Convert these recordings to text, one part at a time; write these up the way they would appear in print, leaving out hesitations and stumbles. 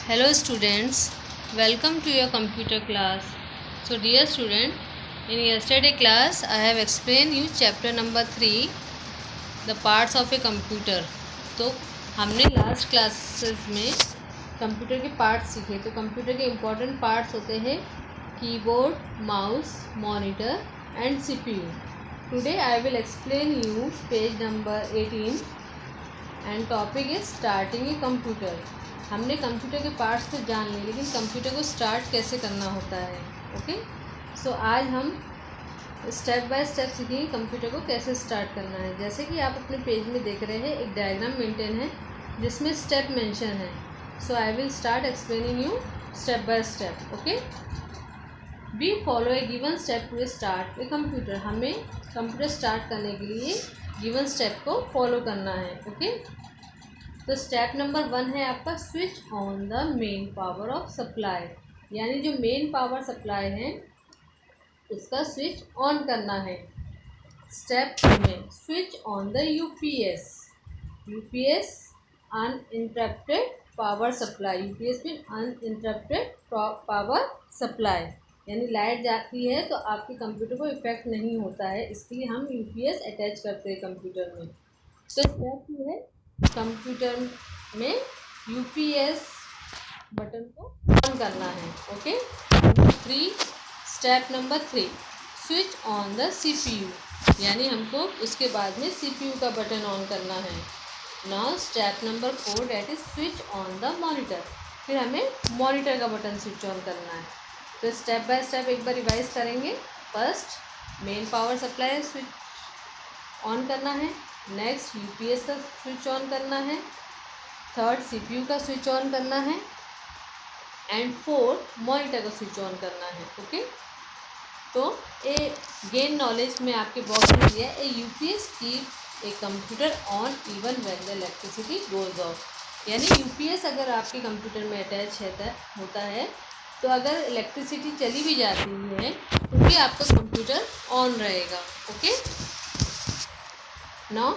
Hello students, welcome to your computer class. So dear student, in yesterday class I have explained you chapter number 3, the parts of a computer. तो हमने last classes में computer के parts सीखे। तो computer के important parts होते हैं keyboard, mouse, monitor and CPU. Today I will explain you page number 18 and topic is starting a computer. हमने कंप्यूटर के पार्ट्स तो जान लिए, लेकिन कंप्यूटर को स्टार्ट कैसे करना होता है. ओके, सो आज हम स्टेप बाय स्टेप सीखेंगे कंप्यूटर को कैसे स्टार्ट करना है. जैसे कि आप अपने पेज में देख रहे हैं, एक डायग्राम मेंटेन है जिसमें स्टेप मेंशन है. So I will start explaining you step by step. Okay, we follow a given step to start a computer. हमें कंप्यूटर स्टार्ट करने के लिए गिवन स्टेप को फॉलो करना है. ओके, तो स्टेप नंबर 1 है आपका switch on the main power of supply. यानी जो मेन पावर सप्लाई है उसका स्विच ऑन करना है. स्टेप 2 में switch on the UPS. UPS uninterrupted power supply. UPS में अनइंटरप्टेड पावर सप्लाई, यानी लाइट जाती है तो आपके कंप्यूटर को इफेक्ट नहीं होता है, इसलिए हम यूपीएस अटैच करते हैं कंप्यूटर में. तो स्टेप 2 है कंप्यूटर में यूपीएस बटन को ऑन करना है. Okay, 3 step number 3 switch on the CPU. यानी हमको उसके बाद में सीपीयू का बटन ऑन करना है. Now step number 4 that is switch on the monitor. फिर हमें मॉनिटर का बटन स्विच ऑन करना है. तो स्टेप बाय स्टेप एक बार रिवाइज करेंगे. First main power supply switch on करना है. नेक्स्ट यूपीएस का स्विच ऑन करना है. थर्ड सीपीयू का स्विच ऑन करना है. एंड फोर्थ मॉनिटर का स्विच ऑन करना है. ओके, तो ए गेन नॉलेज में आपके बॉक्स में दिया है a UPS keep a computer on even when the electricity goes off. यानी यूपीएस अगर आपके कंप्यूटर में अटैच होता है तो अगर इलेक्ट्रिसिटी चली भी जाती है तो भी आपका कंप्यूटर ऑन रहेगा. Okay, now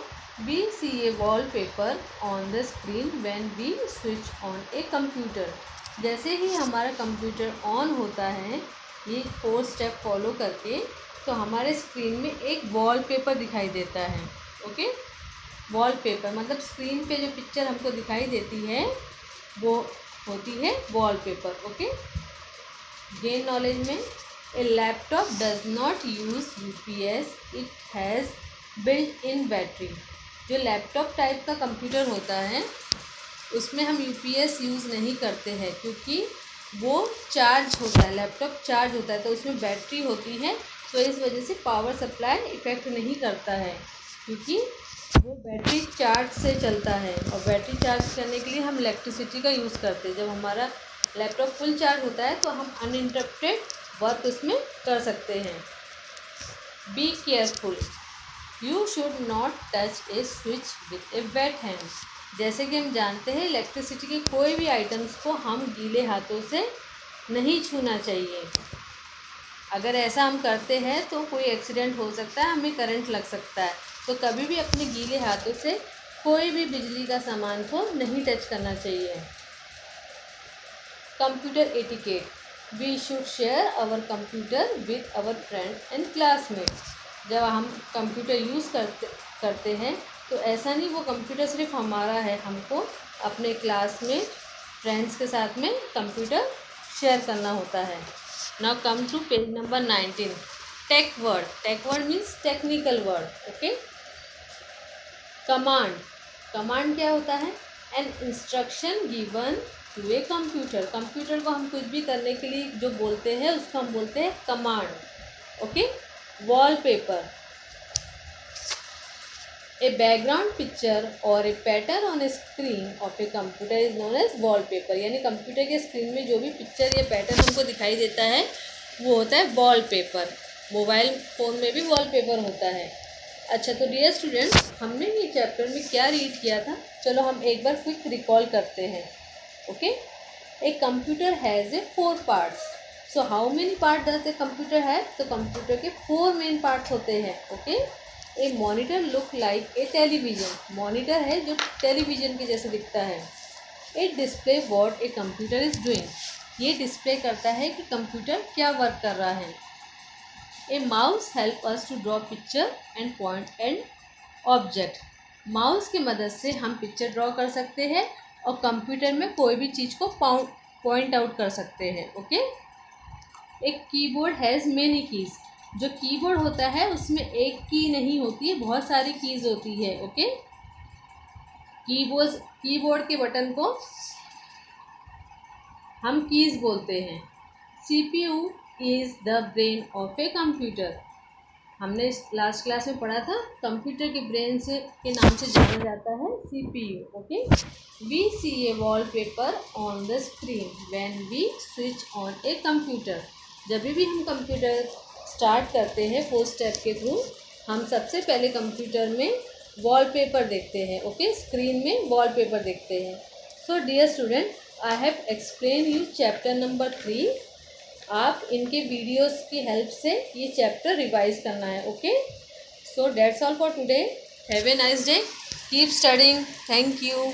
we see a wallpaper on the screen when we switch on a computer. जैसे ही हमारा कंप्यूटर ऑन होता है ये 4 स्टेप फॉलो करके, तो हमारे स्क्रीन में एक वॉलपेपर दिखाई देता है. ओके, वॉलपेपर मतलब स्क्रीन पे जो पिक्चर हमको दिखाई देती है वो होती है वॉलपेपर. ओके, गेन नॉलेज में a laptop does not use UPS, it has built in battery. जो लैपटॉप टाइप का कंप्यूटर होता है उसमें हम यूपीएस यूज़ नहीं करते हैं, क्योंकि वो चार्ज होता है, लैपटॉप चार्ज होता है तो उसमें बैटरी होती है. तो इस वजह से पावर सप्लाई इफ़ेक्ट नहीं करता है, क्योंकि वो बैटरी चार्ज से चलता है. और बैटरी चार्ज करने के लिए हम इलेक्ट्रिसिटी का यूज़ करते हैं. जब हमारा लैपटॉप फुल चार्ज होता है तो हम अनइंटरप्टेड वर्क उसमें कर सकते हैं. Be careful, you should not touch A switch with A wait hand. जैसे कि हम जानते हैं इलेक्ट्रिसिटी के कोई भी आइटम्स को हम गीले हाथों से नहीं छूना चाहिए. अगर ऐसा हम करते हैं तो कोई एक्सीडेंट हो सकता है, हमें करंट लग सकता है. तो कभी भी अपने गीले हाथों से कोई भी बिजली का सामान को नहीं टच करना चाहिए. Computer etiquette, we should share our computer with our friend and classmates. जब हम कंप्यूटर यूज़ करते हैं तो ऐसा नहीं वो कंप्यूटर सिर्फ हमारा है, हमको अपने क्लास में फ्रेंड्स के साथ में कंप्यूटर शेयर करना होता है. Now come to page number 19 tech word. Tech word means technical word. Okay, command. Command क्या होता है? An instruction given to a computer. Computer को हम कुछ भी करने के लिए जो बोलते हैं उसको हम बोलते हैं command. Okay, wallpaper, a background picture और a pattern on a screen of a computer is known as wallpaper. यानी कंप्यूटर के स्क्रीन में जो भी पिक्चर या पैटर्न हमको दिखाई देता है वो होता है वॉलपेपर. मोबाइल फ़ोन में भी वॉलपेपर होता है. अच्छा, तो डियर स्टूडेंट्स, हमने ये चैप्टर में क्या रीड किया था, चलो हम एक बार क्विक रिकॉल करते हैं. Okay, a computer has a 4 parts. So how many part does a computer है? तो कंप्यूटर के 4 मेन पार्ट्स होते हैं. Okay, a monitor look like a television. Monitor है जो टेलीविज़न के जैसे दिखता है. It display what a computer is doing. ये डिस्प्ले करता है कि कंप्यूटर क्या वर्क कर रहा है। A mouse help us to draw picture and point and object. Mouse की मदद से हम पिक्चर ड्रॉ कर सकते हैं और कंप्यूटर में कोई भी चीज़ को पॉइंट आउट कर सकते हैं। ओके। एक कीबोर्ड हैज़ मेनी कीज़। जो कीबोर्ड होता है उसमें एक की नहीं होती है, बहुत सारी कीज़ होती है। ओके। कीबोर्ड के बटन को हम कीज़ बोलते हैं। CPU is the brain of a computer. हमने लास्ट क्लास में पढ़ा था, कंप्यूटर के ब्रेन से के नाम से जाना जाता है CPU। Okay. We see a wallpaper on the screen when we switch on a computer. जब भी हम कंप्यूटर स्टार्ट करते हैं 4 स्टेप के थ्रू, हम सबसे पहले कंप्यूटर में वॉलपेपर देखते हैं। ओके। स्क्रीन में वॉलपेपर देखते हैं। So dear student, I have explain you chapter number 3। आप इनके वीडियोस की हेल्प से ये चैप्टर रिवाइज करना है। Okay. So that's all for today. Have a nice day. Keep studying. Thank you.